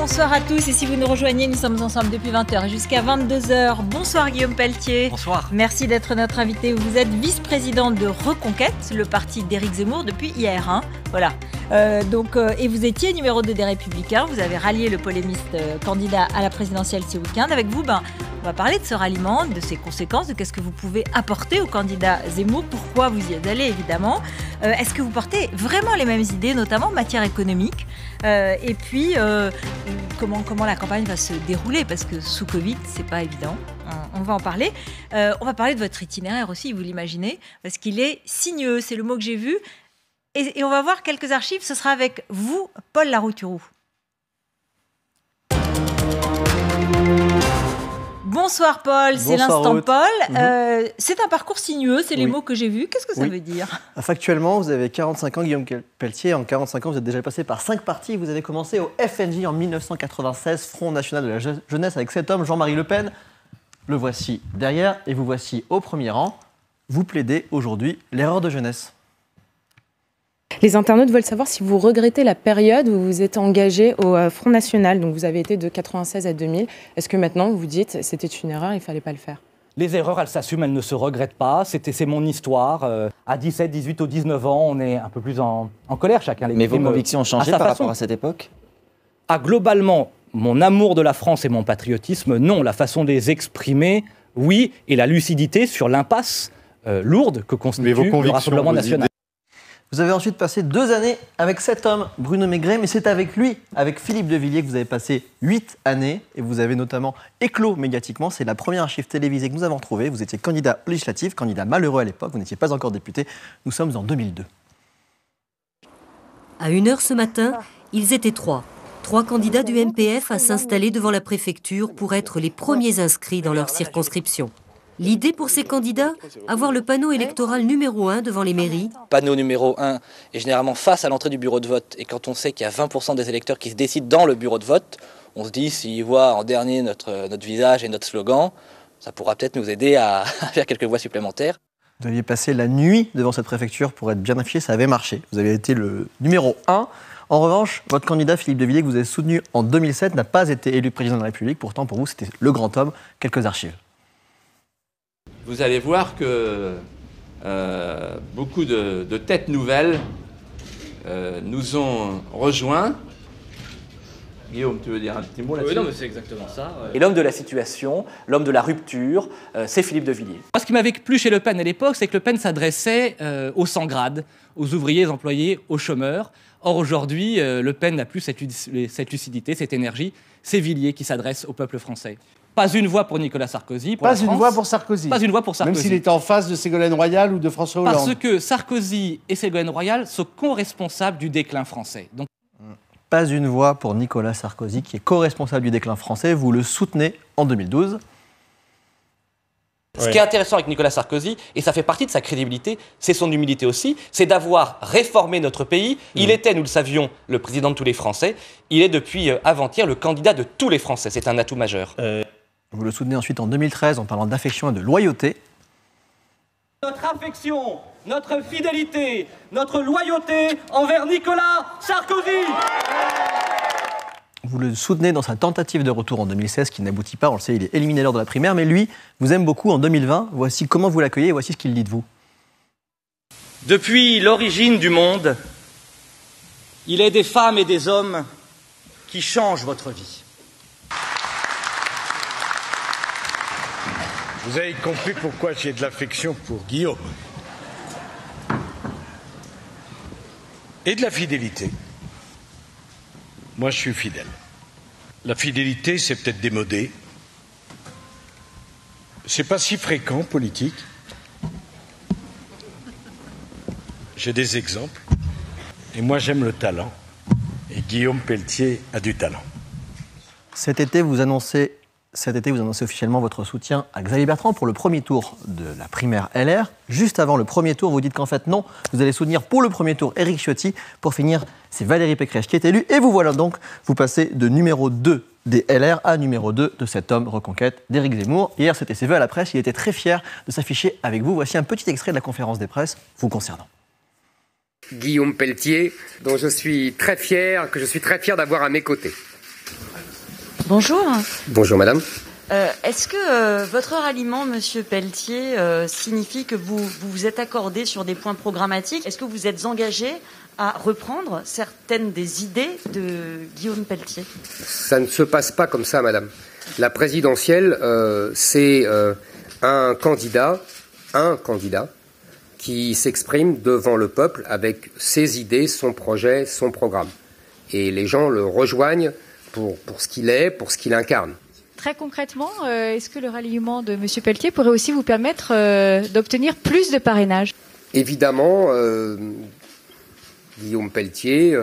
bonsoir à tous. Et si vous nous rejoignez, nous sommes ensemble depuis 20h jusqu'à 22h. Bonsoir Guillaume Pelletier. Bonsoir. Merci d'être notre invité. Vous êtes vice-président de Reconquête, le parti d'Éric Zemmour depuis hier. Voilà. Et vous étiez numéro 2 des Républicains. Vous avez rallié le polémiste candidat à la présidentielle ce week-end. Avec vous, on va parler de ce ralliement, de ses conséquences, de qu'est-ce que vous pouvez apporter au candidat Zemmour, pourquoi vous y êtes allé évidemment. Est-ce que vous portez vraiment les mêmes idées, notamment en matière économique, et puis comment la campagne va se dérouler, parce que sous Covid, c'est pas évident. On va en parler. On va parler de votre itinéraire aussi, vous l'imaginez, parce qu'il est sinueux, c'est le mot que j'ai vu. Et on va voir quelques archives, ce sera avec vous, Paul Larouturou. Bonsoir Paul, c'est l'instant Ruth. Paul. C'est un parcours sinueux, c'est les mots que j'ai vus. Qu'est-ce que ça veut dire ? Factuellement, vous avez 45 ans, Guillaume Pelletier. En 45 ans, vous êtes déjà passé par 5 partis. Vous avez commencé au FNJ en 1996, Front National de la Jeunesse, avec cet homme, Jean-Marie Le Pen. Le voici derrière et vous voici au premier rang. Vous plaidez aujourd'hui l'erreur de jeunesse. Les internautes veulent savoir si vous regrettez la période où vous êtes engagé au Front National. Donc vous avez été de 96 à 2000. Est-ce que maintenant vous dites c'était une erreur, il ne fallait pas le faire ? Les erreurs, elles s'assument, elles ne se regrettent pas. C'est mon histoire. À 17, 18 ou 19 ans, on est un peu plus en colère chacun. Mais vos convictions ont changé par rapport à cette époque ? Globalement, mon amour de la France et mon patriotisme, non. La façon de les exprimer, oui. Et la lucidité sur l'impasse lourde que constitue le Rassemblement national. Vous avez ensuite passé 2 années avec cet homme, Bruno Maigret, mais c'est avec lui, avec Philippe de Villiers, que vous avez passé 8 années, et vous avez notamment éclos médiatiquement. C'est la première archive télévisée que nous avons trouvée. Vous étiez candidat législatif, candidat malheureux à l'époque, vous n'étiez pas encore député. Nous sommes en 2002. À 1h ce matin, ils étaient 3. 3 candidats du MPF à s'installer devant la préfecture pour être les premiers inscrits dans leur circonscription. L'idée pour ces candidats, avoir le panneau électoral numéro 1 devant les mairies. Panneau numéro 1 est généralement face à l'entrée du bureau de vote. Et quand on sait qu'il y a 20% des électeurs qui se décident dans le bureau de vote, on se dit, s'ils voient en dernier notre visage et notre slogan, ça pourra peut-être nous aider à faire quelques voix supplémentaires. Vous aviez passé la nuit devant cette préfecture pour être bien affiché, ça avait marché. Vous avez été le numéro 1. En revanche, votre candidat Philippe de Villiers, que vous avez soutenu en 2007, n'a pas été élu président de la République. Pourtant, pour vous, c'était le grand homme. Quelques archives. Vous allez voir que beaucoup de têtes nouvelles nous ont rejoints. Guillaume, tu veux dire un petit mot là-dessus ? Oui, non, mais c'est exactement ça. Et l'homme de la situation, l'homme de la rupture, c'est Philippe de Villiers. Ce qui m'avait plu chez Le Pen à l'époque, c'est que Le Pen s'adressait aux sans grade, aux ouvriers, aux employés, aux chômeurs. Or, aujourd'hui, Le Pen n'a plus cette lucidité, cette énergie. C'est Villiers qui s'adresse au peuple français. Pas une voix pour Nicolas Sarkozy. Pas une voix pour Sarkozy. Pas une voix pour Sarkozy. Même s'il était en face de Ségolène Royal ou de François Hollande. Parce que Sarkozy et Ségolène Royal sont co-responsables du déclin français. Donc... Pas une voix pour Nicolas Sarkozy, qui est co-responsable du déclin français. Vous le soutenez en 2012. Ce qui est intéressant avec Nicolas Sarkozy, et ça fait partie de sa crédibilité, c'est son humilité aussi, c'est d'avoir réformé notre pays. Il était, nous le savions, le président de tous les Français. Il est depuis avant-hier le candidat de tous les Français. C'est un atout majeur. Vous le soutenez ensuite en 2013 en parlant d'affection et de loyauté. Notre affection, notre fidélité, notre loyauté envers Nicolas Sarkozy. Vous le soutenez dans sa tentative de retour en 2016 qui n'aboutit pas. On le sait, il est éliminé lors de la primaire. Mais lui vous aime beaucoup en 2020. Voici comment vous l'accueillez et voici ce qu'il dit de vous. Depuis l'origine du monde, il est des femmes et des hommes qui changent votre vie. Vous avez compris pourquoi j'ai de l'affection pour Guillaume. Et de la fidélité. Moi, je suis fidèle. La fidélité, c'est peut-être démodé. C'est pas si fréquent, politique. J'ai des exemples. Et moi, j'aime le talent. Et Guillaume Pelletier a du talent. Cet été, vous annoncez officiellement votre soutien à Xavier Bertrand pour le premier tour de la primaire LR. Juste avant le premier tour, vous dites qu'en fait non, vous allez soutenir pour le premier tour Éric Ciotti. Pour finir, c'est Valérie Pécresse qui est élue. Et vous voilà donc, vous passez de numéro 2 des LR à numéro 2 de cet homme Reconquête d'Éric Zemmour. Hier, c'était ses vœux à la presse. Il était très fier de s'afficher avec vous. Voici un petit extrait de la conférence des presses vous concernant. Guillaume Pelletier, dont je suis très fier d'avoir à mes côtés. Bonjour. Bonjour madame. Est-ce que votre ralliement, Monsieur Pelletier, signifie que vous vous êtes accordé sur des points programmatiques? Est-ce que vous êtes engagé à reprendre certaines des idées de Guillaume Pelletier? Ça ne se passe pas comme ça, madame. La présidentielle, c'est un candidat qui s'exprime devant le peuple avec ses idées, son projet, son programme. Et les gens le rejoignent pour ce qu'il est, pour ce qu'il incarne. Très concrètement, est-ce que le ralliement de M. Pelletier pourrait aussi vous permettre d'obtenir plus de parrainage? Évidemment, Guillaume Pelletier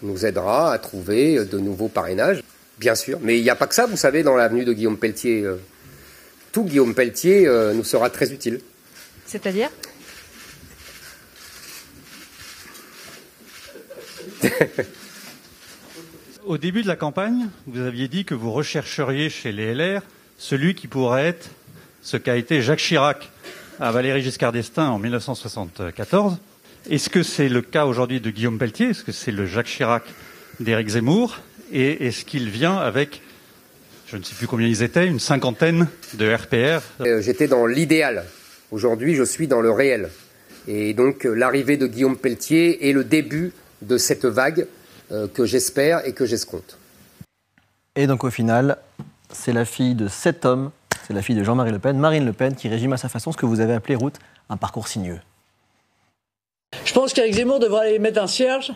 nous aidera à trouver de nouveaux parrainages, bien sûr. Mais il n'y a pas que ça, vous savez, dans l'avenue de Guillaume Pelletier. Tout Guillaume Pelletier nous sera très utile. C'est-à-dire? Au début de la campagne, vous aviez dit que vous rechercheriez chez les LR celui qui pourrait être ce qu'a été Jacques Chirac à Valéry Giscard d'Estaing en 1974. Est-ce que c'est le cas aujourd'hui de Guillaume Pelletier? Est-ce que c'est le Jacques Chirac d'Éric Zemmour? Et est-ce qu'il vient avec, je ne sais plus combien ils étaient, une cinquantaine de RPR? J'étais dans l'idéal. Aujourd'hui, je suis dans le réel. Et donc, l'arrivée de Guillaume Pelletier est le début de cette vague que j'espère et que j'escompte. Et donc au final, c'est la fille de cet homme, c'est la fille de Jean-Marie Le Pen, Marine Le Pen, qui résume à sa façon ce que vous avez appelé, Ruth, un parcours sinueux. Je pense qu'Éric Zemmour devrait aller mettre un cierge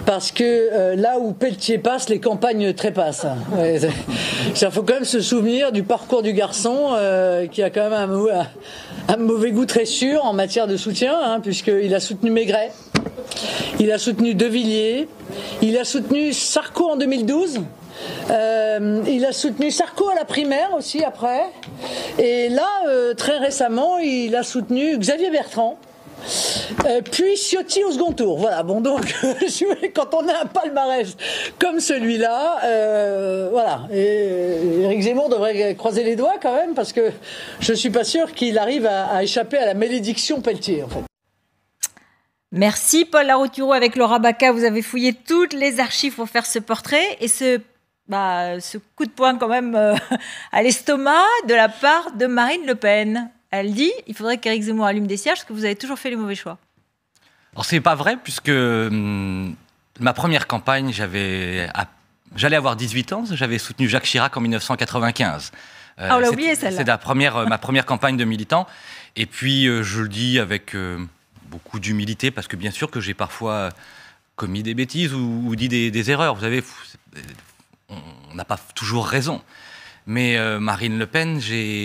parce que là où Pelletier passe, les campagnes trépassent. Il faut quand même se souvenir du parcours du garçon qui a quand même un mauvais goût très sûr en matière de soutien, puisqu'il a soutenu Maigret, il a soutenu De Villiers, il a soutenu Sarko en 2012. Il a soutenu Sarko à la primaire aussi après. Et là, très récemment, il a soutenu Xavier Bertrand. Puis Ciotti au second tour. Voilà, bon donc, quand on a un palmarès comme celui-là, voilà. Et Éric Zemmour devrait croiser les doigts quand même, parce que je suis pas sûr qu'il arrive à échapper à la malédiction Pelletier, en fait. Merci Paul Larouturou. Avec Laura Baca, vous avez fouillé toutes les archives pour faire ce portrait et ce coup de poing quand même à l'estomac de la part de Marine Le Pen. Elle dit il faudrait qu'Éric Zemmour allume des cierges parce que vous avez toujours fait les mauvais choix. Alors c'est pas vrai puisque ma première campagne, j'allais avoir 18 ans, j'avais soutenu Jacques Chirac en 1995. On l'a oublié celle-là. C'est ma première campagne de militant. Et puis je le dis avec beaucoup d'humilité parce que bien sûr que j'ai parfois commis des bêtises ou dit des erreurs. Vous savez, on n'a pas toujours raison. Mais Marine Le Pen,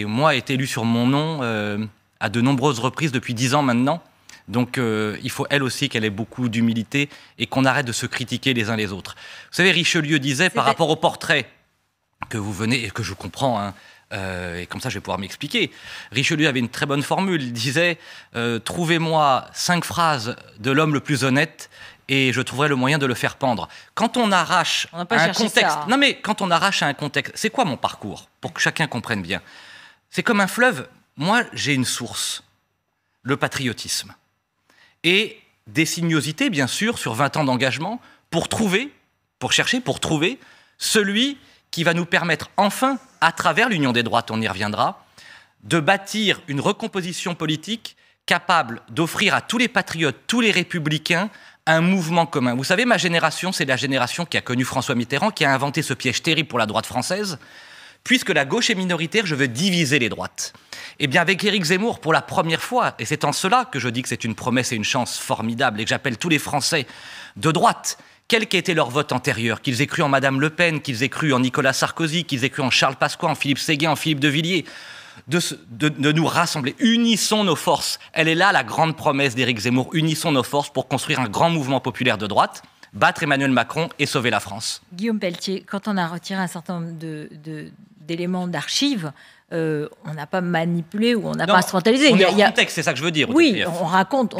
moi, été élu sur mon nom à de nombreuses reprises depuis 10 ans maintenant. Donc il faut elle aussi qu'elle ait beaucoup d'humilité et qu'on arrête de se critiquer les uns les autres. Vous savez, Richelieu disait par rapport au portrait que vous venez, et que je comprends, et comme ça je vais pouvoir m'expliquer. Richelieu avait une très bonne formule, il disait « Trouvez-moi 5 phrases de l'homme le plus honnête et je trouverai le moyen de le faire pendre ». Quand on arrache un contexte... Non mais quand on arrache à un contexte... C'est quoi mon parcours? Pour que chacun comprenne bien. C'est comme un fleuve. Moi, j'ai une source, le patriotisme. Et des sinuosités, bien sûr, sur 20 ans d'engagement, pour trouver celui qui va nous permettre enfin, à travers l'Union des droites, on y reviendra, de bâtir une recomposition politique capable d'offrir à tous les patriotes, tous les républicains, un mouvement commun. Vous savez, ma génération, c'est la génération qui a connu François Mitterrand, qui a inventé ce piège terrible pour la droite française. Puisque la gauche est minoritaire, je veux diviser les droites. Eh bien, avec Éric Zemmour, pour la première fois, et c'est en cela que je dis que c'est une promesse et une chance formidable, et que j'appelle tous les Français de droite, quel qu'ait été leur vote antérieur, qu'ils aient cru en Madame Le Pen, qu'ils aient cru en Nicolas Sarkozy, qu'ils aient cru en Charles Pasqua, en Philippe Séguin, en Philippe de Villiers, de nous rassembler. Unissons nos forces. Elle est là, la grande promesse d'Éric Zemmour. Unissons nos forces pour construire un grand mouvement populaire de droite, battre Emmanuel Macron et sauver la France. Guillaume Pelletier, quand on a retiré un certain nombre d'éléments d'archives, on n'a pas manipulé ou on n'a pas instrumentalisé. On est en contexte, c'est ça que je veux dire. Oui, on raconte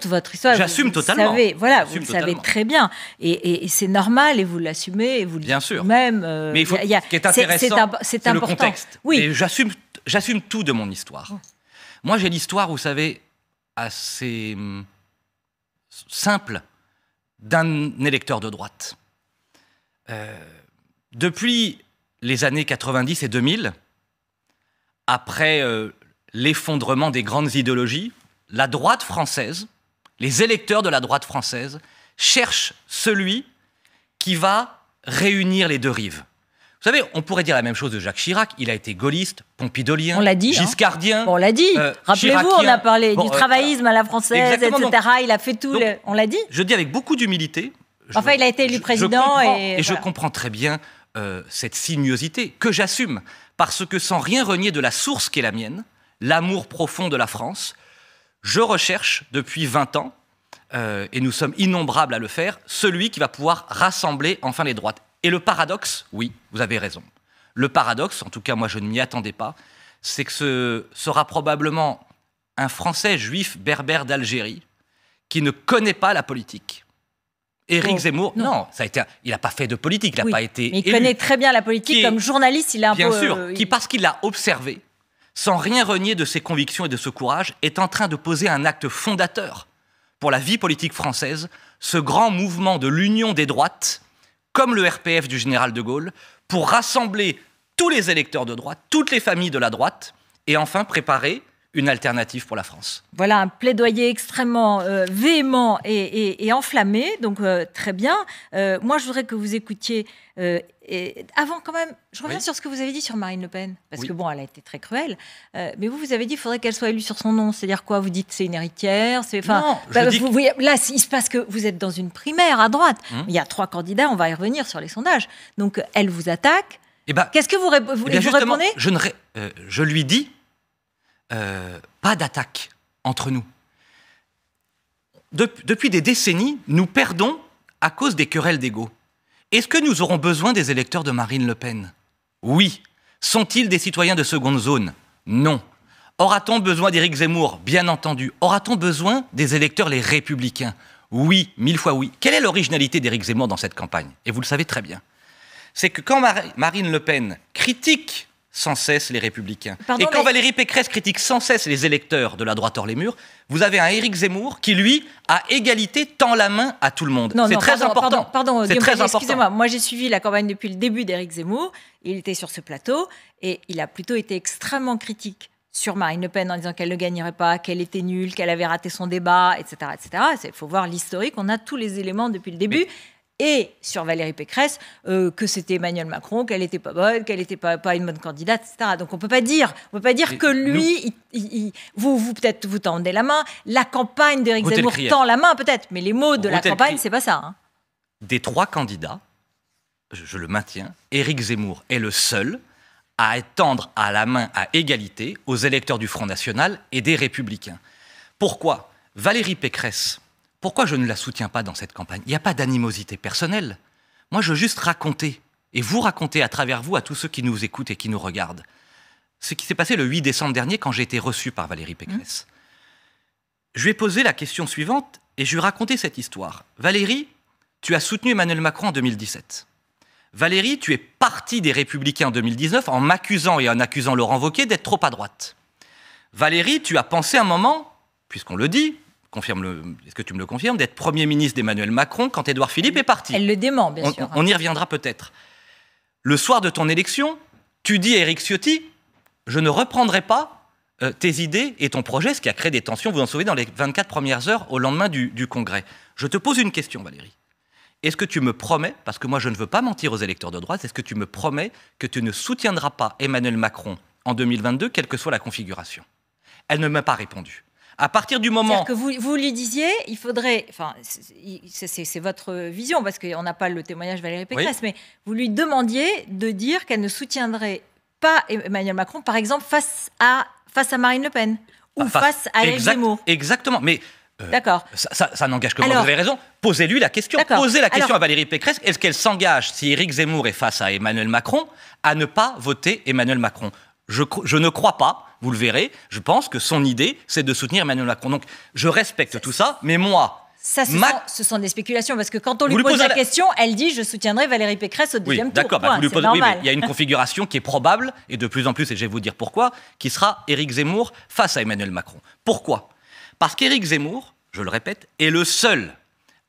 votre histoire. J'assume totalement. Vous le savez très bien. Et c'est normal et vous l'assumez et vous le dites vous-même. Mais ce qui est intéressant, c'est le contexte. Oui. Et j'assume tout de mon histoire. Moi, j'ai l'histoire, vous savez, assez simple d'un électeur de droite. Depuis les années 90 et 2000, après l'effondrement des grandes idéologies, la droite française, les électeurs de la droite française, cherchent celui qui va réunir les deux rives. Vous savez, on pourrait dire la même chose de Jacques Chirac. Il a été gaulliste, pompidolien, on l'a dit, giscardien. On l'a dit. Rappelez-vous, on a parlé du travaillisme à la française, etc. Donc, il a fait tout. On l'a dit. Je dis avec beaucoup d'humilité. Enfin, il a été élu président. Et je comprends très bien cette sinuosité que j'assume. Parce que sans rien renier de la source qui est la mienne, l'amour profond de la France, je recherche depuis 20 ans, et nous sommes innombrables à le faire, celui qui va pouvoir rassembler enfin les droites. Et le paradoxe, oui, vous avez raison. Le paradoxe, en tout cas moi je ne m'y attendais pas, c'est que ce sera probablement un Français juif berbère d'Algérie qui ne connaît pas la politique. Éric Zemmour, non, il n'a pas fait de politique, il n'a pas été mais il élu. connaît très bien la politique, comme journaliste, il a un peu... Bien sûr, qui parce qu'il l'a observé, sans rien renier de ses convictions et de ce courage, est en train de poser un acte fondateur pour la vie politique française, ce grand mouvement de l'union des droites, comme le RPF du général de Gaulle, pour rassembler tous les électeurs de droite, toutes les familles de la droite, et enfin préparer une alternative pour la France. Voilà un plaidoyer extrêmement véhément et enflammé, donc très bien. Moi, je voudrais que vous écoutiez, avant quand même, je reviens sur ce que vous avez dit sur Marine Le Pen, parce que bon, elle a été très cruelle, mais vous avez dit qu'il faudrait qu'elle soit élue sur son nom, c'est-à-dire quoi? Vous dites c'est une héritière, c'est... Non, là, il se passe que vous êtes dans une primaire à droite, il y a 3 candidats, on va y revenir sur les sondages, donc elle vous attaque, qu'est-ce que vous répondez? Je lui dis, pas d'attaque entre nous. Depuis des décennies, nous perdons à cause des querelles d'ego. Est-ce que nous aurons besoin des électeurs de Marine Le Pen? Oui. Sont-ils des citoyens de seconde zone? Non. Aura-t-on besoin d'Éric Zemmour? Bien entendu. Aura-t-on besoin des électeurs les Républicains? Oui, 1000 fois oui. Quelle est l'originalité d'Éric Zemmour dans cette campagne? Et vous le savez très bien. C'est que quand Marine Le Pen critique sans cesse les Républicains. Et quand Valérie Pécresse critique sans cesse les électeurs de la droite hors les murs, vous avez un Éric Zemmour qui, lui, à égalité, tend la main à tout le monde. C'est très important. Pardon, c'est très important. Excusez-moi, moi j'ai suivi la campagne depuis le début d'Éric Zemmour, il était sur ce plateau, et il a plutôt été extrêmement critique sur Marine Le Pen en disant qu'elle ne gagnerait pas, qu'elle était nulle, qu'elle avait raté son débat, etc. etc. Il faut voir l'historique, on a tous les éléments depuis le début. Et sur Valérie Pécresse, que c'était Emmanuel Macron, qu'elle n'était pas bonne, qu'elle n'était pas une bonne candidate, etc. Donc on ne peut pas dire que lui, vous peut-être vous tendez la main, la campagne d'Éric Zemmour tend la main peut-être, mais les mots de la campagne, c'est pas ça. Hein. Des 3 candidats, je le maintiens, Éric Zemmour est le seul à tendre à la main à égalité aux électeurs du Front National et des Républicains. Pourquoi? Valérie Pécresse, pourquoi je ne la soutiens pas dans cette campagne? Il n'y a pas d'animosité personnelle. Moi, je veux juste raconter, et vous raconter à travers vous, à tous ceux qui nous écoutent et qui nous regardent, ce qui s'est passé le 8 décembre dernier quand j'ai été reçu par Valérie Pécresse. Je lui ai posé la question suivante, et je lui ai raconté cette histoire. Valérie, tu as soutenu Emmanuel Macron en 2017. Valérie, tu es partie des Républicains en 2019 en m'accusant et en accusant Laurent Wauquiez d'être trop à droite. Valérie, tu as pensé un moment, puisqu'on le dit, est-ce que tu me le confirmes, d'être Premier ministre d'Emmanuel Macron quand Édouard Philippe est parti? Elle le dément, bien sûr. On y reviendra peut-être. Le soir de ton élection, tu dis à Éric Ciotti, je ne reprendrai pas tes idées et ton projet, ce qui a créé des tensions, vous en souvenez, dans les 24 premières heures au lendemain du Congrès. Je te pose une question, Valérie. Est-ce que tu me promets, parce que moi je ne veux pas mentir aux électeurs de droite, est-ce que tu me promets que tu ne soutiendras pas Emmanuel Macron en 2022, quelle que soit la configuration? Elle ne m'a pas répondu. À partir du moment... C'est-à-dire que vous lui disiez, il faudrait... Enfin, c'est votre vision, parce qu'on n'a pas le témoignage de Valérie Pécresse, mais vous lui demandiez de dire qu'elle ne soutiendrait pas Emmanuel Macron, par exemple, face à Marine Le Pen, ou face à Éric Zemmour. Exactement, mais... D'accord. Ça n'engage que moi, vous avez raison. Posez-lui la question. Posez la question à Valérie Pécresse. Est-ce qu'elle s'engage, si Éric Zemmour est face à Emmanuel Macron, à ne pas voter Emmanuel Macron? Je ne crois pas, vous le verrez. Je pense que son idée, c'est de soutenir Emmanuel Macron. Donc, je respecte tout ça, mais moi... Ce sont des spéculations, parce que quand on lui pose la question, elle dit « je soutiendrai Valérie Pécresse au deuxième tour ». D'accord, oui, mais il y a une configuration qui est probable, et de plus en plus, et je vais vous dire pourquoi, qui sera Éric Zemmour face à Emmanuel Macron. Pourquoi? Parce qu'Éric Zemmour, je le répète, est le seul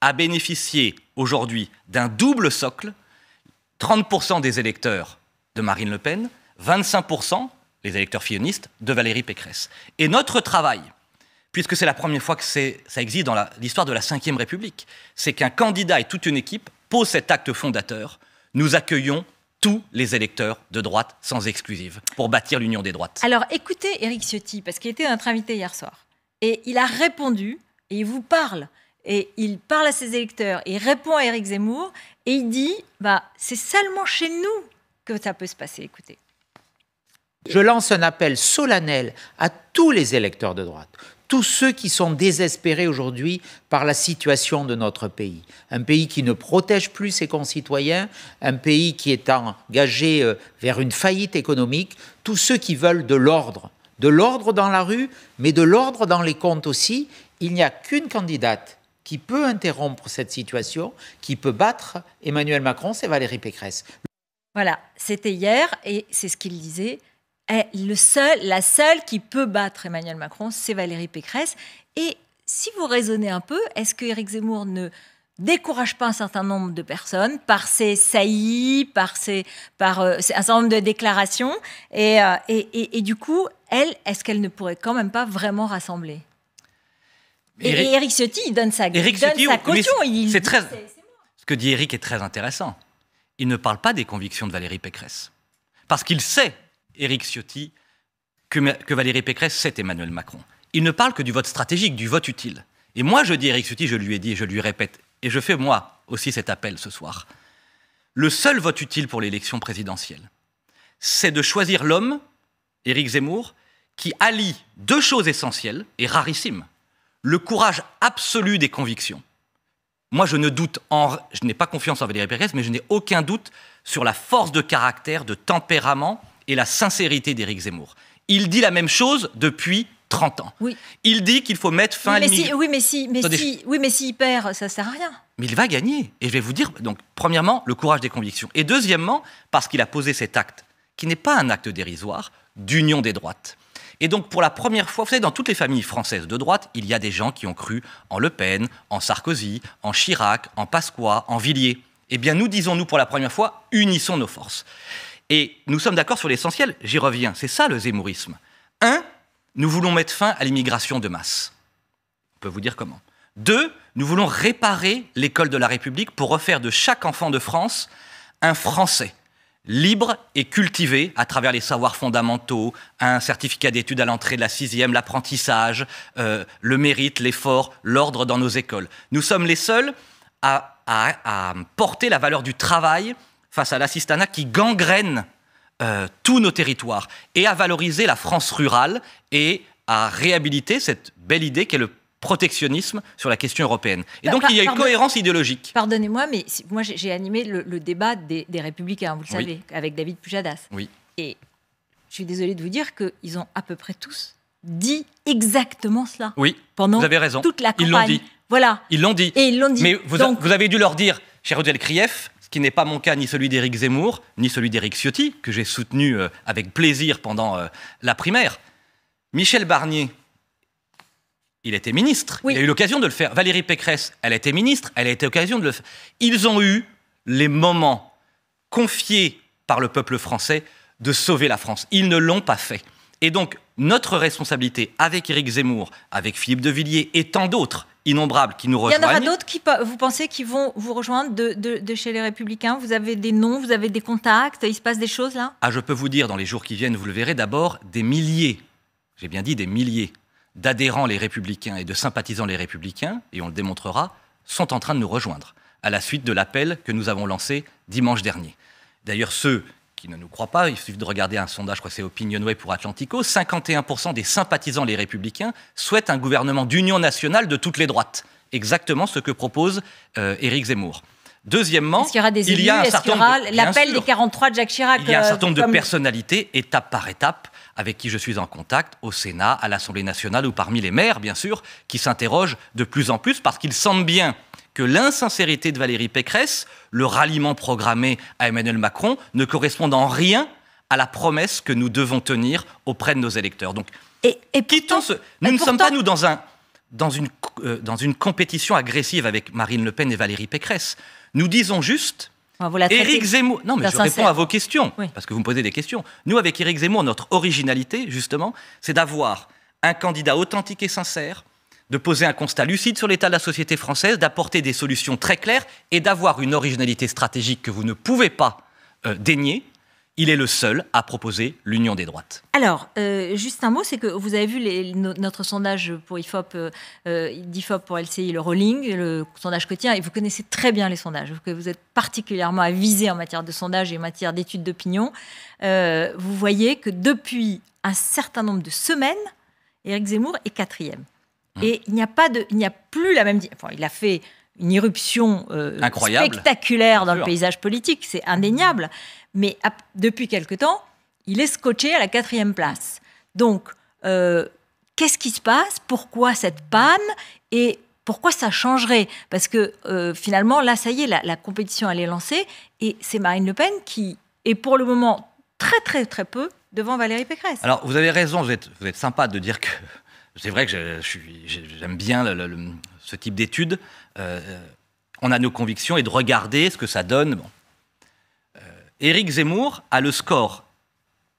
à bénéficier aujourd'hui d'un double socle. 30% des électeurs de Marine Le Pen, 25% les électeurs fillonistes de Valérie Pécresse. Et notre travail, puisque c'est la première fois que ça existe dans l'histoire de la Ve République, c'est qu'un candidat et toute une équipe posent cet acte fondateur. Nous accueillons tous les électeurs de droite sans exclusive pour bâtir l'union des droites. Alors écoutez Éric Ciotti, parce qu'il était notre invité hier soir, et il a répondu, et il vous parle, et il parle à ses électeurs, et il répond à Éric Zemmour, et il dit, c'est seulement chez nous que ça peut se passer. Écoutez. Je lance un appel solennel à tous les électeurs de droite, tous ceux qui sont désespérés aujourd'hui par la situation de notre pays. Un pays qui ne protège plus ses concitoyens, un pays qui est engagé vers une faillite économique, tous ceux qui veulent de l'ordre dans la rue, mais de l'ordre dans les comptes aussi. Il n'y a qu'une candidate qui peut interrompre cette situation, qui peut battre Emmanuel Macron, c'est Valérie Pécresse. Voilà, c'était hier, et c'est ce qu'il disait. La seule qui peut battre Emmanuel Macron, c'est Valérie Pécresse. Et si vous raisonnez un peu, est-ce que Éric Zemmour ne décourage pas un certain nombre de personnes par ses saillies, par un certain nombre de déclarations et du coup, est-ce qu'elle ne pourrait quand même pas vraiment rassembler? Et Éric Ciotti, il donne sa caution. Ce que dit Éric est très intéressant. Il ne parle pas des convictions de Valérie Pécresse. Parce qu'il sait, Éric Ciotti, que Valérie Pécresse, c'est Emmanuel Macron. Il ne parle que du vote stratégique, du vote utile. Et moi, je dis Éric Ciotti, je lui ai dit, je lui répète, et je fais moi aussi cet appel ce soir. Le seul vote utile pour l'élection présidentielle, c'est de choisir l'homme, Éric Zemmour, qui allie deux choses essentielles et rarissimes. Le courage absolu des convictions. Moi, je n'ai pas confiance en Valérie Pécresse, mais je n'ai aucun doute sur la force de caractère, de tempérament et la sincérité d'Éric Zemmour. Il dit la même chose depuis 30 ans. Oui. Il dit qu'il faut mettre fin à l'immigration. Oui, mais s'il perd, ça ne sert à rien. Mais il va gagner. Et je vais vous dire, donc, premièrement, le courage des convictions. Et deuxièmement, parce qu'il a posé cet acte, qui n'est pas un acte dérisoire, d'union des droites. Et donc, pour la première fois, vous savez, dans toutes les familles françaises de droite, il y a des gens qui ont cru en Le Pen, en Sarkozy, en Chirac, en Pasqua, en Villiers. Eh bien, nous disons, pour la première fois, unissons nos forces. Et nous sommes d'accord sur l'essentiel, j'y reviens, c'est ça le zémourisme. 1, nous voulons mettre fin à l'immigration de masse. On peut vous dire comment. 2, nous voulons réparer l'école de la République pour refaire de chaque enfant de France un Français libre et cultivé à travers les savoirs fondamentaux, un certificat d'études à l'entrée de la 6e, l'apprentissage, le mérite, l'effort, l'ordre dans nos écoles. Nous sommes les seuls à porter la valeur du travail face à l'assistanat qui gangrène tous nos territoires et à valoriser la France rurale et à réhabiliter cette belle idée qu'est le protectionnisme sur la question européenne. Et donc il y a une cohérence idéologique. Pardonnez-moi, mais moi j'ai animé le débat des Républicains, vous le savez, avec David Pujadas. Oui. Et je suis désolée de vous dire qu'ils ont à peu près tous dit exactement cela. Oui, pendant vous avez raison. Toute la campagne. Ils l'ont dit. Voilà. Ils l'ont dit. Et ils l'ont dit. Mais vous avez dû leur dire, cher Odile Krief, ce qui n'est pas mon cas, ni celui d'Éric Zemmour, ni celui d'Éric Ciotti, que j'ai soutenu avec plaisir pendant la primaire. Michel Barnier, il était ministre, il a eu l'occasion de le faire. Valérie Pécresse, elle a été ministre, elle a été l'occasion de le faire. Ils ont eu les moments confiés par le peuple français de sauver la France. Ils ne l'ont pas fait. Et donc, notre responsabilité avec Éric Zemmour, avec Philippe de Villiers et tant d'autres, innombrables, qui nous rejoignent. Il y en aura d'autres qui, vous pensez, qui vont vous rejoindre de chez les Républicains? Vous avez des noms, vous avez des contacts, il se passe des choses là? Ah, je peux vous dire, dans les jours qui viennent, vous le verrez, d'abord, des milliers, j'ai bien dit des milliers, d'adhérents les Républicains et de sympathisants les Républicains, et on le démontrera, sont en train de nous rejoindre, à la suite de l'appel que nous avons lancé dimanche dernier. D'ailleurs, ceux qui ne nous croient pas, il suffit de regarder un sondage, je crois que c'est Opinionway pour Atlantico, 51% des sympathisants les Républicains souhaitent un gouvernement d'union nationale de toutes les droites. Exactement ce que propose Éric Zemmour. Deuxièmement, est-ce qu'il y aura des élus, est-ce qu'il y aura l'appel des 43 de Jacques Chirac? Il y a un certain nombre de personnalités, étape par étape, avec qui je suis en contact, au Sénat, à l'Assemblée nationale ou parmi les maires, bien sûr, qui s'interrogent de plus en plus parce qu'ils sentent bien que l'insincérité de Valérie Pécresse, le ralliement programmé à Emmanuel Macron, ne correspondent en rien à la promesse que nous devons tenir auprès de nos électeurs. Donc, nous ne sommes pas, nous, dans une compétition agressive avec Marine Le Pen et Valérie Pécresse. Nous disons juste Éric Zemmour... Non, mais je réponds à vos questions, parce que vous me posez des questions. Nous, avec Éric Zemmour, notre originalité, justement, c'est d'avoir un candidat authentique et sincère, de poser un constat lucide sur l'état de la société française, d'apporter des solutions très claires et d'avoir une originalité stratégique que vous ne pouvez pas dénier. Il est le seul à proposer l'union des droites. Alors, juste un mot, c'est que vous avez vu notre sondage pour d'IFOP pour LCI, le Rolling, le sondage quotidien, et vous connaissez très bien les sondages, que vous êtes particulièrement avisé en matière de sondage et en matière d'études d'opinion. Vous voyez que depuis un certain nombre de semaines, Éric Zemmour est 4e. Et il n'y a plus la même... Enfin, il a fait une irruption spectaculaire dans le paysage politique, c'est indéniable. Mais depuis quelque temps, il est scotché à la 4e place. Donc, qu'est-ce qui se passe? Pourquoi cette panne? Et pourquoi ça changerait? Parce que finalement, là, ça y est, la compétition, elle est lancée. Et c'est Marine Le Pen qui est pour le moment très, très, très peu devant Valérie Pécresse. Alors, vous avez raison, vous êtes sympa de dire que... C'est vrai que j'aime bien ce type d'études. On a nos convictions et de regarder ce que ça donne. Bon. Éric Zemmour a le score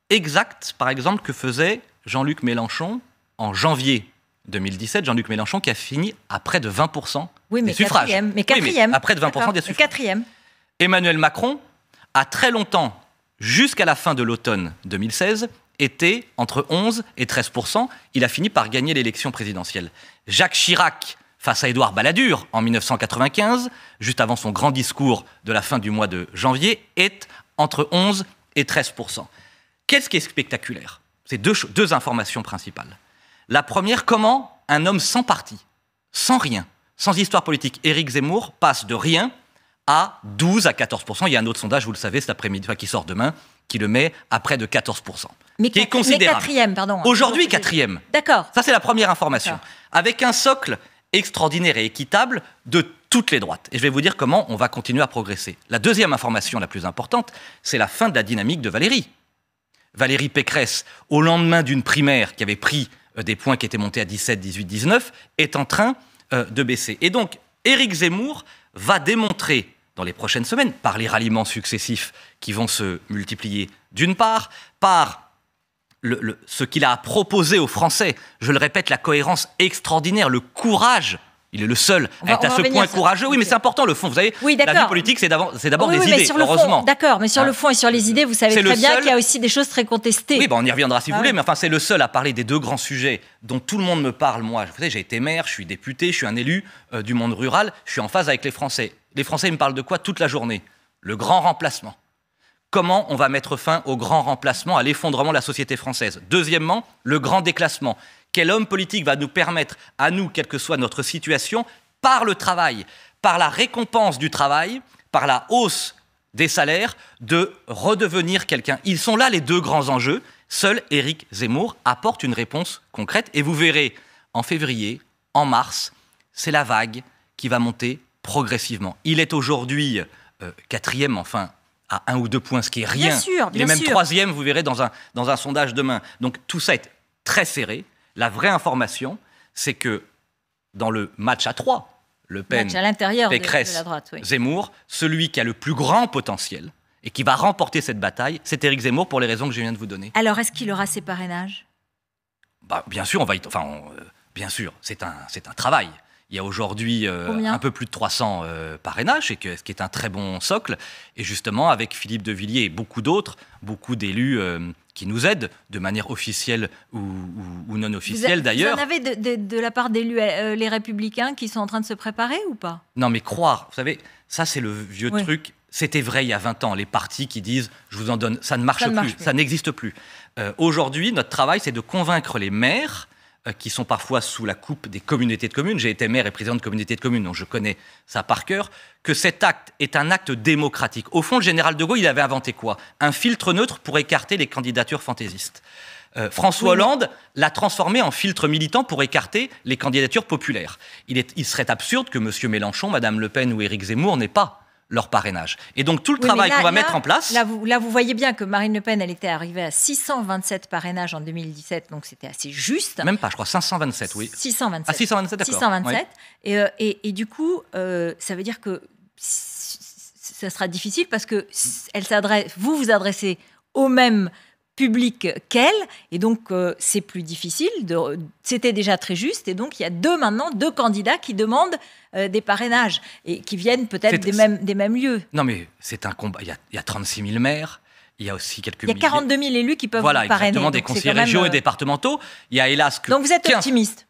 exact, par exemple, que faisait Jean-Luc Mélenchon en janvier 2017. Jean-Luc Mélenchon qui a fini à près de 20% des suffrages. Mais quatrième. À près de 20% des suffrages. 4e. Emmanuel Macron a très longtemps, jusqu'à la fin de l'automne 2016, était entre 11 et 13%. Il a fini par gagner l'élection présidentielle. Jacques Chirac, face à Édouard Balladur, en 1995, juste avant son grand discours de la fin du mois de janvier, est entre 11 et 13%. Qu'est-ce qui est spectaculaire? C'est deux informations principales. La première, comment un homme sans parti, sans rien, sans histoire politique, Éric Zemmour, passe de rien à 12 à 14%. Il y a un autre sondage, vous le savez, cet après-midi, qui sort demain, qui le met à près de 14%. Mais qui est considérable. Mais 4e, pardon. Aujourd'hui, 4e. D'accord. Ça, c'est la première information. Avec un socle extraordinaire et équitable de toutes les droites. Et je vais vous dire comment on va continuer à progresser. La deuxième information la plus importante, c'est la fin de la dynamique de Valérie. Valérie Pécresse, au lendemain d'une primaire qui avait pris des points qui étaient montés à 17, 18, 19, est en train de baisser. Et donc, Éric Zemmour va démontrer dans les prochaines semaines, par les ralliements successifs qui vont se multiplier, d'une part, par ce qu'il a proposé aux Français, je le répète, la cohérence extraordinaire, le courage. Il est le seul à être à ce point courageux. Oui, mais c'est important, le fond. Vous savez, la vie politique, c'est d'abord des idées, heureusement. D'accord, mais sur le fond et sur les idées, vous savez très bien qu'il y a aussi des choses très contestées. Oui, on y reviendra si vous voulez, mais enfin, c'est le seul à parler des deux grands sujets dont tout le monde me parle. Moi, vous savez, j'ai été maire, je suis député, je suis un élu du monde rural, je suis en phase avec les Français. Les Français, ils me parlent de quoi toute la journée? Le grand remplacement. Comment on va mettre fin au grand remplacement, à l'effondrement de la société française? Deuxièmement, le grand déclassement. Quel homme politique va nous permettre, à nous, quelle que soit notre situation, par le travail, par la récompense du travail, par la hausse des salaires, de redevenir quelqu'un? Ils sont là, les deux grands enjeux. Seul Éric Zemmour apporte une réponse concrète. Et vous verrez, en février, en mars, c'est la vague qui va monter progressivement. Il est aujourd'hui 4e, enfin, à 1 ou 2 points, ce qui est rien. Bien sûr, il est même 3e, vous verrez, dans un sondage demain. Donc tout ça est très serré. La vraie information, c'est que dans le match à 3, Le Pen, Pécresse, de la droite, oui. Zemmour, celui qui a le plus grand potentiel et qui va remporter cette bataille, c'est Éric Zemmour pour les raisons que je viens de vous donner. Alors, est-ce qu'il aura ses parrainages? Bien sûr, bien sûr, c'est un travail. Il y a aujourd'hui un peu plus de 300 parrainages, ce qui est un très bon socle. Et justement, avec Philippe de Villiers et beaucoup d'autres, beaucoup d'élus qui nous aident de manière officielle ou non officielle d'ailleurs. Vous en avez de la part d'élus les Républicains qui sont en train de se préparer ou pas? Non, mais croire, vous savez, ça c'est le vieux truc. C'était vrai il y a 20 ans, les partis qui disent « je vous en donne », ça ne marche plus, ça n'existe plus. Aujourd'hui, notre travail, c'est de convaincre les maires qui sont parfois sous la coupe des communautés de communes, j'ai été maire et président de communauté de communes, donc je connais ça par cœur, que cet acte est un acte démocratique. Au fond, le général de Gaulle, il avait inventé quoi? Un filtre neutre pour écarter les candidatures fantaisistes. François Hollande l'a transformé en filtre militant pour écarter les candidatures populaires. Il serait absurde que M. Mélenchon, Mme Le Pen ou Éric Zemmour n'aient pas leur parrainage. Et donc tout le travail qu'on va mettre en place... Là, vous voyez bien que Marine Le Pen, elle était arrivée à 627 parrainages en 2017, donc c'était assez juste. Même pas, je crois, 527, oui. 627. Ah, 627, d'accord. 627. Ouais. Et du coup, ça veut dire que ça sera difficile parce que vous vous adressez au même public qu'elle, et donc c'est plus difficile. C'était déjà très juste, et donc il y a maintenant deux candidats qui demandent des parrainages et qui viennent peut-être des mêmes lieux. Non, mais c'est un combat. Il y a 36 000 maires. Il y a aussi quelques milliers. Il y a 42 000 élus qui peuvent vous parrainer. Voilà, exactement, des conseillers régionaux et départementaux. Il y a hélas que... Donc vous êtes optimiste?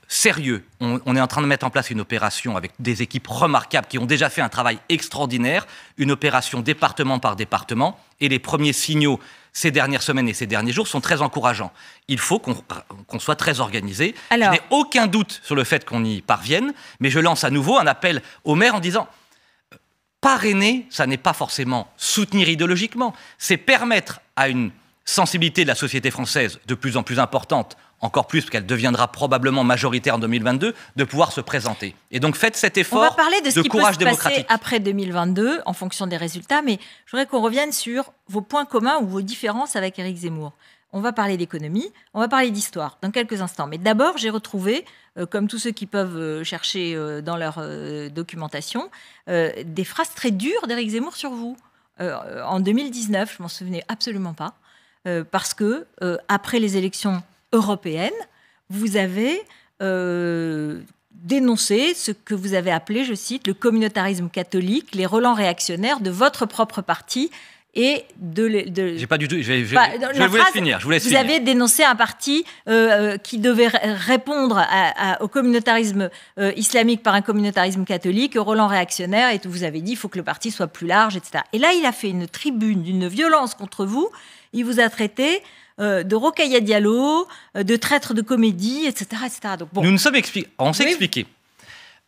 Sérieux. On est en train de mettre en place une opération avec des équipes remarquables qui ont déjà fait un travail extraordinaire, une opération département par département, et les premiers signaux ces dernières semaines et ces derniers jours sont très encourageants. Il faut qu'on soit très organisé. Je n'ai aucun doute sur le fait qu'on y parvienne, mais je lance à nouveau un appel aux maires en disant... Parrainer, ça n'est pas forcément soutenir idéologiquement, c'est permettre à une sensibilité de la société française de plus en plus importante, encore plus parce qu'elle deviendra probablement majoritaire en 2022, de pouvoir se présenter. Et donc faites cet effort de courage démocratique. On va parler de ce qui peut se passer après 2022 en fonction des résultats, mais je voudrais qu'on revienne sur vos points communs ou vos différences avec Éric Zemmour. On va parler d'économie, on va parler d'histoire dans quelques instants. Mais d'abord, j'ai retrouvé, comme tous ceux qui peuvent chercher dans leur documentation, des phrases très dures d'Éric Zemmour sur vous. En 2019, je m'en souvenais absolument pas, parce que après les élections européennes, vous avez dénoncé ce que vous avez appelé, je cite, le communautarisme catholique, les relents réactionnaires de votre propre parti. Et J'ai pas du tout. Je vous laisse finir. Vous avez dénoncé un parti qui devait répondre au communautarisme islamique par un communautarisme catholique, au relents réactionnaire, et vous avez dit qu'il faut que le parti soit plus large, etc. Et là, il a fait une tribune d'une violence contre vous. Il vous a traité de Rokhaya Diallo, de traître de comédie, etc. etc. Donc, bon. Nous nous sommes expliqués. On s'est expliqué.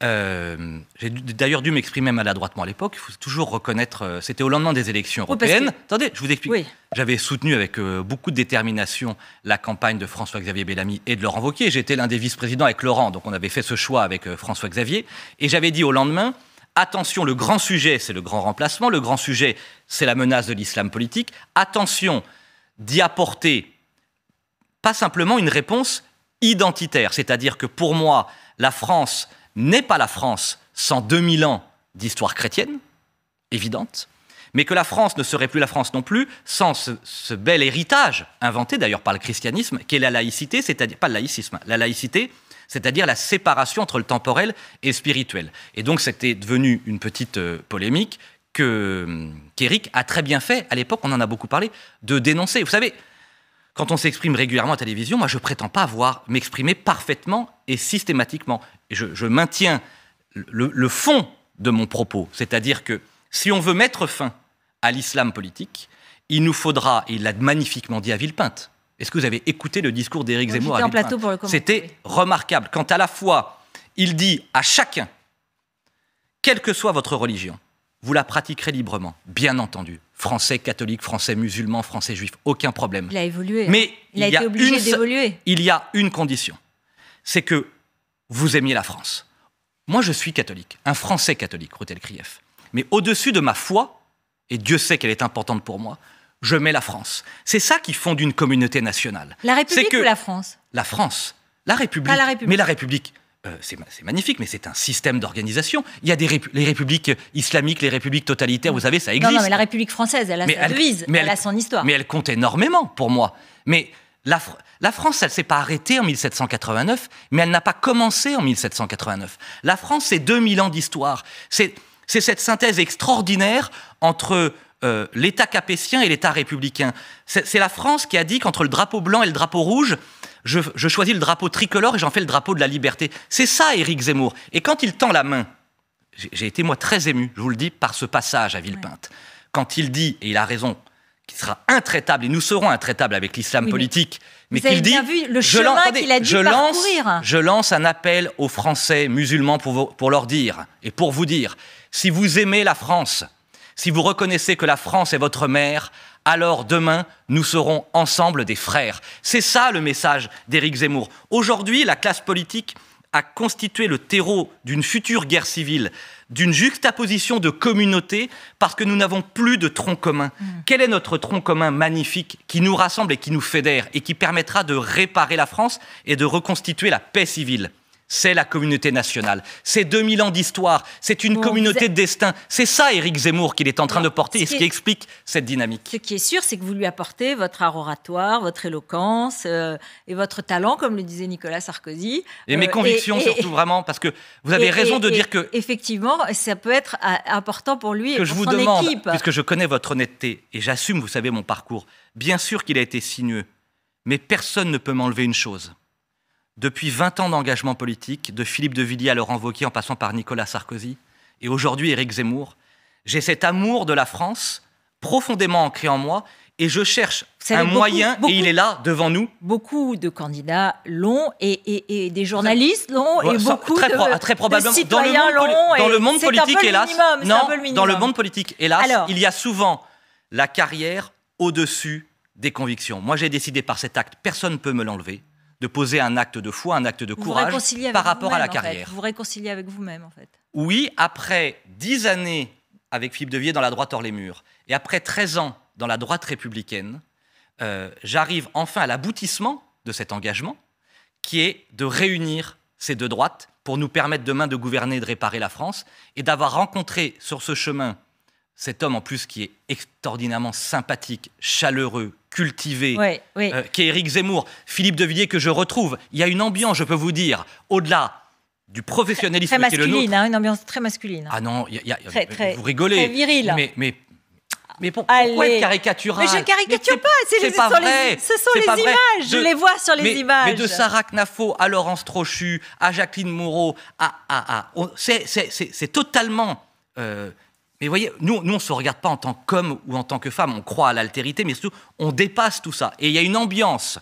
J'ai d'ailleurs dû m'exprimer maladroitement à l'époque. Il faut toujours reconnaître, c'était au lendemain des élections européennes. Attendez, je vous explique. Oui. J'avais soutenu avec beaucoup de détermination la campagne de François-Xavier Bellamy et de Laurent Wauquiez. J'étais l'un des vice-présidents avec Laurent, donc on avait fait ce choix avec François-Xavier. Et j'avais dit au lendemain, attention, le grand sujet, c'est le grand remplacement. Le grand sujet, c'est la menace de l'islam politique. Attention d'y apporter pas simplement une réponse identitaire. C'est-à-dire que pour moi, la France n'est pas la France sans 2000 ans d'histoire chrétienne, évidente, mais que la France ne serait plus la France non plus sans ce bel héritage, inventé d'ailleurs par le christianisme, qui est la laïcité, c'est-à-dire, pas le laïcisme, la laïcité, c'est-à-dire la séparation entre le temporel et le spirituel. Et donc c'était devenu une petite polémique qu'Éric a très bien fait, à l'époque on en a beaucoup parlé, de dénoncer. Vous savez, quand on s'exprime régulièrement à la télévision, moi je ne prétends pas m'exprimer parfaitement et systématiquement. Et je maintiens le fond de mon propos, c'est-à-dire que si on veut mettre fin à l'islam politique, il nous faudra, et il l'a magnifiquement dit à Villepinte, est-ce que vous avez écouté le discours d'Éric Zemmour à Villepinte ? C'était remarquable. Quand à la fois, il dit à chacun, quelle que soit votre religion, vous la pratiquerez librement, bien entendu. Français catholiques, français musulmans, français juifs, aucun problème. Il a évolué. Mais il a été obligé d'évoluer. Il y a une condition, c'est que vous aimiez la France. Moi, je suis catholique, un Français catholique, Routel Krief. Mais au-dessus de ma foi, et Dieu sait qu'elle est importante pour moi, je mets la France. C'est ça qui fonde une communauté nationale. La République ou la France ? La France. La République. Pas la République. Mais la République, c'est magnifique, mais c'est un système d'organisation. Il y a les républiques islamiques, les républiques totalitaires, vous savez, ça existe. Non, mais la République française, elle a sa devise, elle a son histoire. Mais elle compte énormément pour moi. Mais la France, elle ne s'est pas arrêtée en 1789, mais elle n'a pas commencé en 1789. La France, c'est 2000 ans d'histoire. C'est cette synthèse extraordinaire entre l'État capétien et l'État républicain. C'est la France qui a dit qu'entre le drapeau blanc et le drapeau rouge, je choisis le drapeau tricolore et j'en fais le drapeau de la liberté. C'est ça, Éric Zemmour. Et quand il tend la main, j'ai été, moi, très ému, je vous le dis, par ce passage à Villepinte. Ouais. Quand il dit, et il a raison, qu'il sera intraitable, et nous serons intraitables avec l'islam politique, mais qu'il dit... Vous avez bien vu le chemin qu'il a dû parcourir. Je lance un appel aux Français musulmans pour leur dire, et pour vous dire, si vous aimez la France, si vous reconnaissez que la France est votre mère, alors demain, nous serons ensemble des frères. C'est ça le message d'Éric Zemmour. Aujourd'hui, la classe politique a constitué le terreau d'une future guerre civile, d'une juxtaposition de communautés, parce que nous n'avons plus de tronc commun. Quel est notre tronc commun magnifique qui nous rassemble et qui nous fédère et qui permettra de réparer la France et de reconstituer la paix civile ? c'est la communauté nationale. C'est 2000 ans d'histoire, c'est une communauté de destin. C'est ça, Éric Zemmour, qu'il est en train de porter et ce qui explique cette dynamique. Ce qui est sûr, c'est que vous lui apportez votre art oratoire, votre éloquence et votre talent, comme le disait Nicolas Sarkozy. Et mes convictions surtout, vraiment, parce que vous avez raison de dire que... Effectivement, ça peut être important pour lui et pour je vous son demande, équipe. Puisque je connais votre honnêteté, et j'assume, vous savez, mon parcours, bien sûr qu'il a été sinueux, mais personne ne peut m'enlever une chose. Depuis 20 ans d'engagement politique, de Philippe de Villiers à Laurent Wauquiez en passant par Nicolas Sarkozy, et aujourd'hui Éric Zemmour, j'ai cet amour de la France profondément ancré en moi, et je cherche un moyen, et il est là, devant nous. Beaucoup de candidats l'ont, et des journalistes l'ont, et beaucoup très probablement. de citoyens l'ont. Dans le monde politique, hélas, dans le monde politique, hélas, alors, il y a souvent la carrière au-dessus des convictions. Moi, j'ai décidé par cet acte, personne ne peut me l'enlever, de poser un acte de foi, un acte de courage par rapport à la carrière. Vous vous réconciliez avec vous-même, en fait. Oui, après 10 années avec Philippe de Villiers dans la droite hors les murs, et après 13 ans dans la droite républicaine, j'arrive enfin à l'aboutissement de cet engagement, qui est de réunir ces deux droites pour nous permettre demain de gouverner et de réparer la France, et d'avoir rencontré sur ce chemin cet homme en plus qui est extraordinairement sympathique, chaleureux, cultivé, qui est Éric Zemmour, Philippe de Villiers que je retrouve. Il y a une ambiance, je peux vous dire, au-delà du professionnalisme très qui est le nôtre. Une ambiance très masculine. Ah non, très, vous rigolez. Très viril. Mais pourquoi être caricatural? Mais je caricature pas, ce sont les images, je les vois sur les images. Mais de Sarah Knafo à Laurence Trochu, à Jacqueline Moreau, c'est totalement... mais vous voyez, nous on ne se regarde pas en tant qu'homme ou en tant que femme, on croit à l'altérité, mais surtout, on dépasse tout ça. Et il y a une ambiance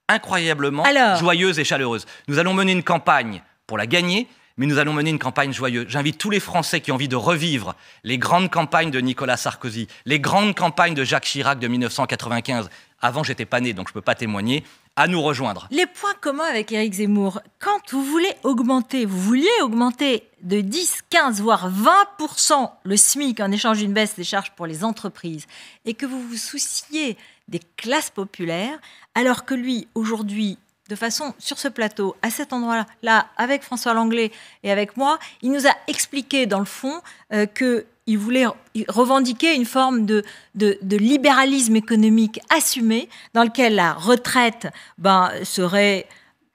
incroyablement joyeuse et chaleureuse. Nous allons mener une campagne pour la gagner, mais nous allons mener une campagne joyeuse. J'invite tous les Français qui ont envie de revivre les grandes campagnes de Nicolas Sarkozy, les grandes campagnes de Jacques Chirac de 1995. Avant, j'étais pas né, donc je peux pas témoigner. À nous rejoindre. Les points communs avec Éric Zemmour, quand vous vouliez augmenter de 10, 15, voire 20% le SMIC en échange d'une baisse des charges pour les entreprises, et que vous vous souciez des classes populaires, alors que lui, aujourd'hui, de façon, sur ce plateau, à cet endroit-là, avec François Langlais et avec moi, il nous a expliqué, dans le fond, qu'il voulait revendiquer une forme de libéralisme économique assumé, dans lequel la retraite serait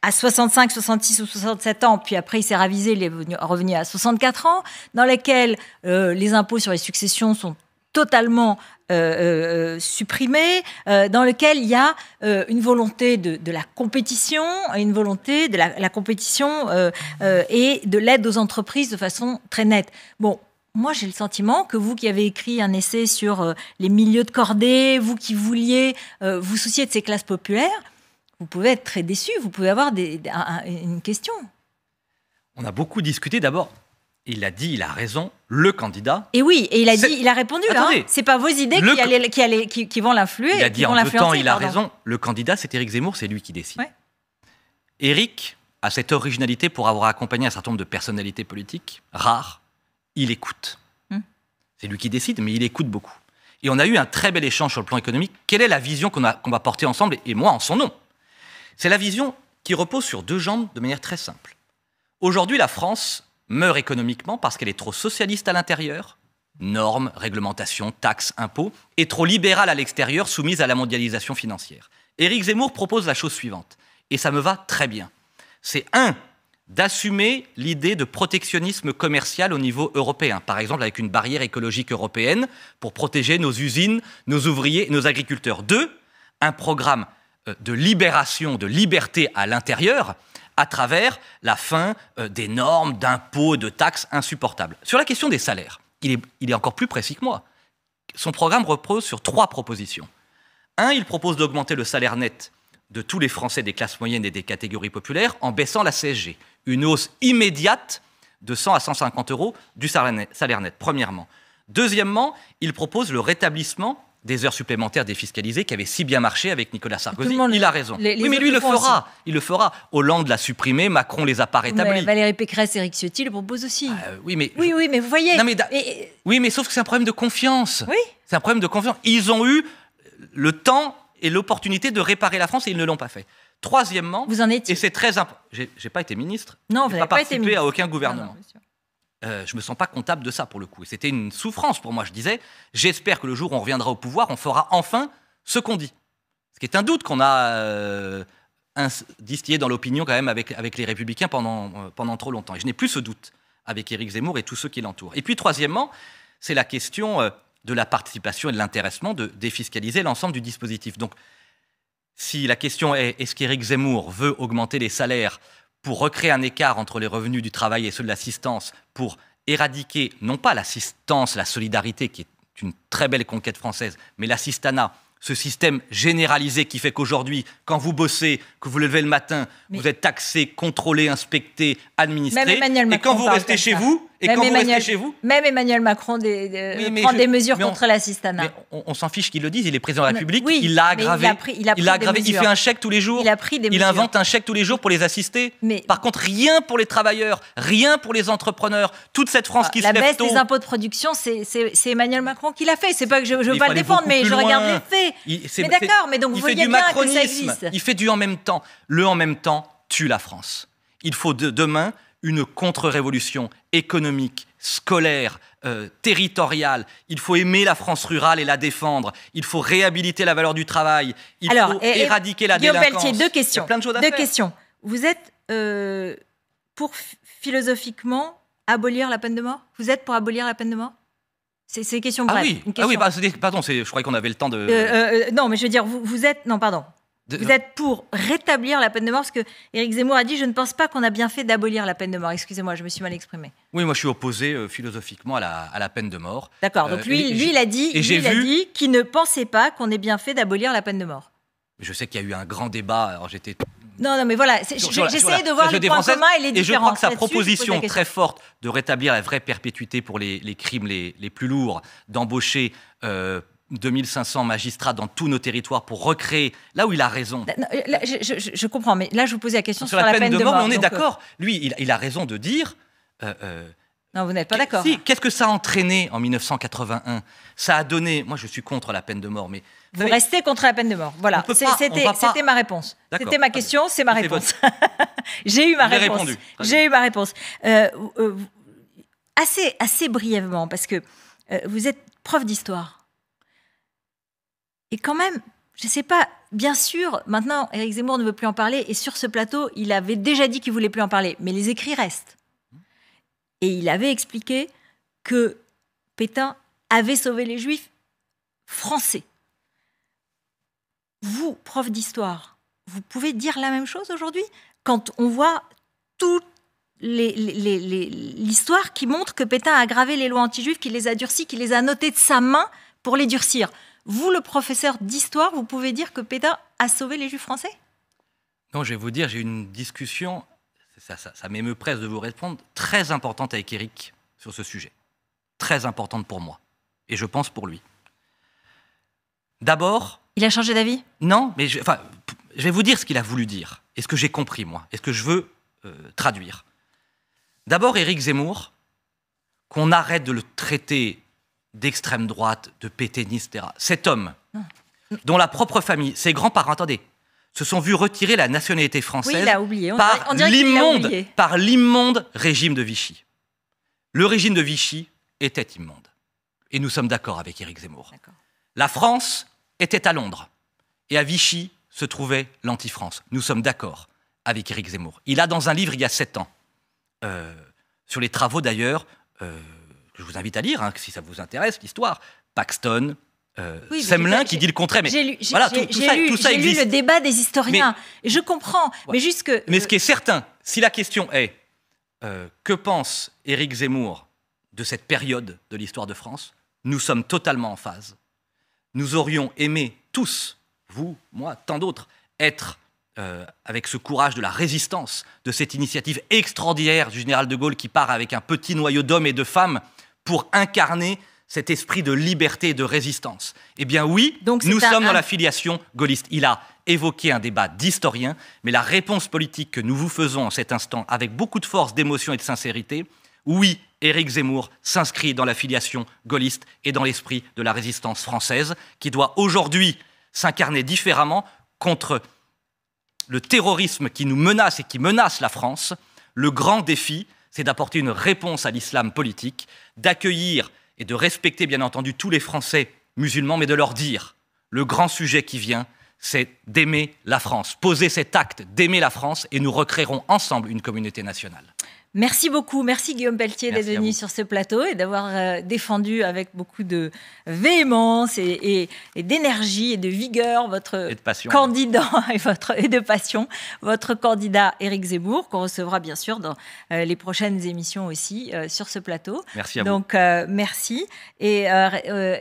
à 65, 66 ou 67 ans, puis après il s'est ravisé, il est revenu à 64 ans, dans lequel les impôts sur les successions sont totalement supprimés, dans lequel il y a une volonté de la compétition, une volonté de la compétition et de l'aide aux entreprises de façon très nette. Bon, moi j'ai le sentiment que vous qui avez écrit un essai sur les milieux de cordée, vous qui vouliez vous soucier de ces classes populaires, vous pouvez être très déçu, vous pouvez avoir une question. On a beaucoup discuté d'abord. Il a dit, il a raison, le candidat. Et oui, et il a répondu. Attendez, c'est pas vos idées qui vont l'influer. Il a dit en deux temps, il a raison. Le candidat, c'est Éric Zemmour, c'est lui qui décide. Ouais. Éric a cette originalité pour avoir accompagné un certain nombre de personnalités politiques rares. Il écoute. C'est lui qui décide, mais il écoute beaucoup. Et on a eu un très bel échange sur le plan économique. Quelle est la vision qu'on va porter ensemble, et moi en son nom? C'est la vision qui repose sur deux jambes de manière très simple. Aujourd'hui, la France meurt économiquement parce qu'elle est trop socialiste à l'intérieur, normes, réglementations, taxes, impôts, et trop libérale à l'extérieur, soumise à la mondialisation financière. Éric Zemmour propose la chose suivante, et ça me va très bien. C'est d'assumer l'idée de protectionnisme commercial au niveau européen, par exemple avec une barrière écologique européenne pour protéger nos usines, nos ouvriers et nos agriculteurs. 2, un programme de libération, de liberté à l'intérieur, à travers la fin des normes, d'impôts, de taxes insupportables. Sur la question des salaires, il est encore plus précis que moi. Son programme repose sur 3 propositions. 1, il propose d'augmenter le salaire net de tous les Français des classes moyennes et des catégories populaires en baissant la CSG. Une hausse immédiate de 100 à 150 euros du salaire net, premièrement. Deuxièmement, il propose le rétablissement des heures supplémentaires défiscalisées qui avaient si bien marché avec Nicolas Sarkozy. Il a raison. Oui, mais lui, il le fera. Il le fera. Hollande l'a supprimé, Macron les a pas rétablis. Valérie Pécresse et Éric Ciotti le proposent aussi. Oui, mais vous voyez. Non, oui, mais sauf que c'est un problème de confiance. Oui. C'est un problème de confiance. Ils ont eu le temps et l'opportunité de réparer la France et ils ne l'ont pas fait. Troisièmement, vous en étiez. Et c'est très important, j'ai pas été ministre, non, vous n'ai pas participé à aucun gouvernement. Je me sens pas comptable de ça pour le coup. Et c'était une souffrance pour moi. Je disais, j'espère que le jour où on reviendra au pouvoir, on fera enfin ce qu'on dit. Ce qui est un doute qu'on a distillé dans l'opinion quand même avec les Républicains pendant trop longtemps. Et je n'ai plus ce doute avec Éric Zemmour et tous ceux qui l'entourent. Et puis troisièmement, c'est la question de la participation et de l'intéressement, de défiscaliser l'ensemble du dispositif. Donc, si la question est-ce qu'Éric Zemmour veut augmenter les salaires pour recréer un écart entre les revenus du travail et ceux de l'assistance, pour éradiquer, non pas l'assistance, la solidarité, qui est une très belle conquête française, mais l'assistanat, ce système généralisé qui fait qu'aujourd'hui, quand vous bossez, que vous levez le matin, vous êtes taxé, contrôlé, inspecté, administré, et quand vous restez chez vous, même Emmanuel Macron prend des mesures contre l'assistanat. On s'en fiche qu'il le dise, il est président de la République, il l'a aggravé. Il fait un chèque tous les jours, il invente un chèque tous les jours pour les assister. Par contre, rien pour les travailleurs, rien pour les entrepreneurs. Toute cette France qui se lève tôt. La baisse des impôts de production, c'est Emmanuel Macron qui l'a fait. C'est pas que je veux pas le défendre, mais je regarde les faits. Mais d'accord, mais donc vous voyez bien que ça existe. Il fait du en même temps. Le en même temps tue la France. Il faut demain une contre-révolution économique, scolaire, territoriale. Il faut aimer la France rurale et la défendre. Il faut réhabiliter la valeur du travail. Il faut éradiquer la délinquance. Guillaume Pelletier, deux questions. Il y a plein de choses à faire. Deux questions. Vous êtes pour philosophiquement abolir la peine de mort ? Vous êtes pour abolir la peine de mort ? C'est une question brève. Pardon, je croyais qu'on avait le temps de... non, mais je veux dire, vous êtes... Non, pardon. Vous êtes pour rétablir la peine de mort, parce que Éric Zemmour a dit « Je ne pense pas qu'on a bien fait d'abolir la peine de mort ». Excusez-moi, je me suis mal exprimé. Oui, moi je suis opposé philosophiquement à la peine de mort. D'accord, donc lui il a dit qu'il ne pensait pas qu'on ait bien fait d'abolir la peine de mort. Je sais qu'il y a eu un grand débat, alors j'étais... Non, mais voilà, j'essayais de voir les points communs et les différences. Et je crois que sa proposition très forte de rétablir la vraie perpétuité pour les crimes les plus lourds, d'embaucher 2500 magistrats dans tous nos territoires pour recréer, là où il a raison. Là, je comprends, mais là je vous posais la question sur la peine de mort. On est d'accord. Lui, il a raison de dire... non, vous n'êtes pas d'accord. Si, qu'est-ce que ça a entraîné en 1981 ? Ça a donné... Moi, je suis contre la peine de mort, mais... Vous restez contre la peine de mort. Voilà, c'était ma réponse. C'était ma question, c'est ma réponse. J'ai eu ma réponse. J'ai eu ma réponse. Assez brièvement, parce que vous êtes prof d'histoire. Et quand même, je ne sais pas, bien sûr, maintenant, Éric Zemmour ne veut plus en parler, et sur ce plateau, il avait déjà dit qu'il ne voulait plus en parler, mais les écrits restent. Et il avait expliqué que Pétain avait sauvé les Juifs français. Vous, prof d'histoire, vous pouvez dire la même chose aujourd'hui ? Quand on voit toute l'histoire qui montre que Pétain a aggravé les lois anti-juives, qu'il les a durcies, qu'il les a notées de sa main pour les durcir. Vous, le professeur d'histoire, vous pouvez dire que Pétain a sauvé les Juifs français ? Non, je vais vous dire, j'ai eu une discussion, ça m'émeut presque de vous répondre, très importante avec Éric sur ce sujet. Très importante pour moi. Et je pense pour lui. D'abord... Il a changé d'avis ? Non, mais je vais vous dire ce qu'il a voulu dire, et ce que j'ai compris, moi, et ce que je veux traduire. D'abord, Éric Zemmour, qu'on arrête de le traiter d'extrême droite, de pétainiste, etc. Cet homme, dont la propre famille, ses grands-parents, se sont vus retirer la nationalité française par l'immonde régime de Vichy. Le régime de Vichy était immonde. Et nous sommes d'accord avec Éric Zemmour. La France était à Londres. Et à Vichy se trouvait l'anti-France. Nous sommes d'accord avec Éric Zemmour. Il a dans un livre, il y a 7 ans, sur les travaux d'ailleurs... je vous invite à lire, si ça vous intéresse, l'histoire. Paxton, Semelin qui dit le contraire. Mais tout ça existe. J'ai lu le débat des historiens. Et je comprends. Ouais. Mais ce qui est certain, si la question est que pense Éric Zemmour de cette période de l'histoire de France, nous sommes totalement en phase. Nous aurions aimé tous, vous, moi, tant d'autres, être avec ce courage de la résistance, de cette initiative extraordinaire du général de Gaulle qui part avec un petit noyau d'hommes et de femmes pour incarner cet esprit de liberté et de résistance. Eh bien oui, nous sommes dans la filiation gaulliste. Il a évoqué un débat d'historien, mais la réponse politique que nous vous faisons en cet instant, avec beaucoup de force, d'émotion et de sincérité, oui, Éric Zemmour s'inscrit dans la filiation gaulliste et dans l'esprit de la résistance française, qui doit aujourd'hui s'incarner différemment contre le terrorisme qui nous menace et qui menace la France, le grand défi, c'est d'apporter une réponse à l'islam politique, d'accueillir et de respecter bien entendu tous les Français musulmans, mais de leur dire, le grand sujet qui vient, c'est d'aimer la France. Poser cet acte d'aimer la France et nous recréerons ensemble une communauté nationale. Merci beaucoup. Merci Guillaume Pelletier d'être venu sur ce plateau et d'avoir défendu avec beaucoup de véhémence et d'énergie et de vigueur votre candidat et de passion, votre candidat Éric Zemmour, qu'on recevra bien sûr dans les prochaines émissions aussi sur ce plateau. Merci à vous. Donc merci. Et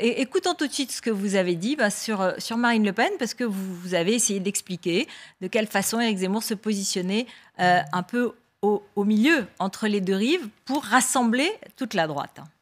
écoutons tout de suite ce que vous avez dit sur Marine Le Pen, parce que vous avez essayé d'expliquer de quelle façon Éric Zemmour se positionnait un peu au milieu, entre les deux rives, pour rassembler toute la droite.